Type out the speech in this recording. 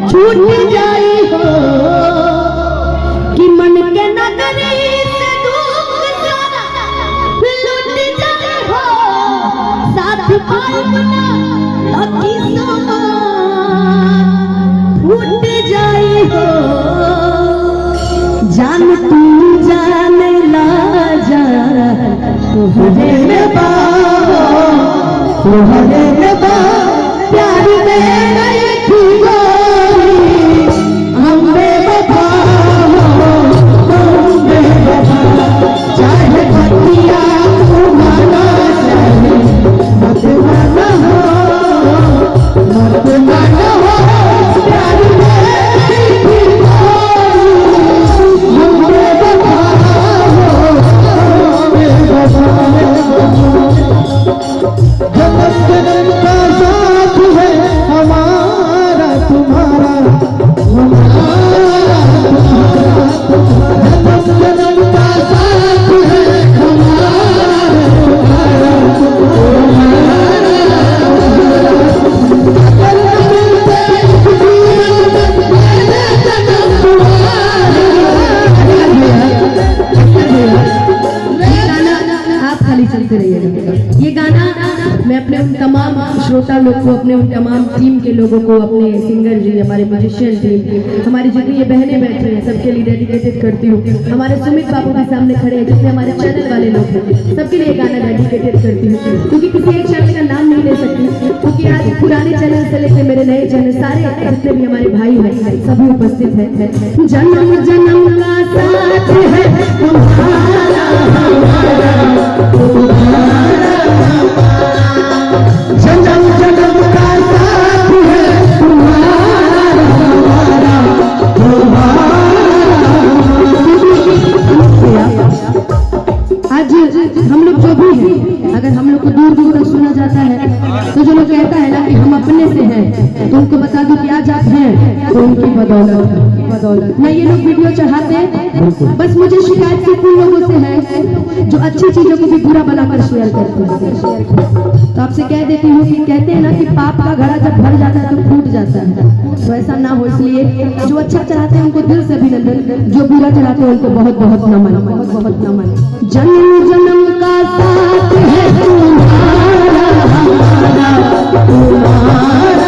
छूट जाई हो कि मन के नगरी से दुख सारा लुट जाई हो साथ पाइब ना तो किस्मत फूट जाई हो जान तू जान ला जा तुहरे में बाहो तुहरे में बाहो प्यार में नहीं थी गोरी हम बेवफा हो तुम बेवफा चाहे पतिया तुम्हारा चाहे मत माना हो मत माना हो प्यार में नहीं थी गोरी हम बेवफा हो तुम बेवफा जन्नत का साथ है हमारा तुम्हारा हमारा जन्नत का साथ है हमारा आप खाली चलते रहिएगा। ये गाना मैं अपने उन तमाम श्रोता लोग को, अपने उन तमाम टीम के लोगों को, अपने सिंगर जी, हमारे म्यूजिशियन टीम, हमारी जितनी ये बहनें बैठी हैं सबके लिए डेडिकेटेड करती हूँ। हमारे सुमित बाबू के सामने खड़े हैं, जितने हमारे चैनल वाले लोग हैं, सबके लिए गाना डेडिकेटेड करती हूँ, क्योंकि किसी एक चैनल का नाम नहीं ले सकती, क्योंकि आज पुराने चैनल से लेकर मेरे नए चैनल सारे जितने भी हमारे भाई हैं सभी उपस्थित हैं। जन्म जन्म का साथ है तुम्हारा हमारा जन्म जन्म का साथ है तुम्हारा हमारा आज हम लोग जो भी हैं, अगर हम लोग को दूर दूर तक सुना जाता है तो जो लोग कहता है ना कि हम अपने से हैं, तो उनको बता दो कि आज आप हैं तो उनकी बदौलत ना ये लोग वीडियो चढ़ाते हैं। बस मुझे शिकायत सिर्फ उन लोगों से है जो अच्छी चीजों को भी बुरा बनाकर शेयर करते हैं। तो आपसे कह देती हूँ कि कहते हैं ना कि पाप का घड़ा जब भर जाता है तो फूट जाता है, तो ऐसा ना हो, इसलिए जो अच्छा चलाते हैं उनको दिल से अभिनंदन, जो बुरा चलाते हैं उनको बहुत बहुत नमन, बहुत बहुत नमन। जन्म जन्म का साथ है तुम्हारा हमारा तुम्हारा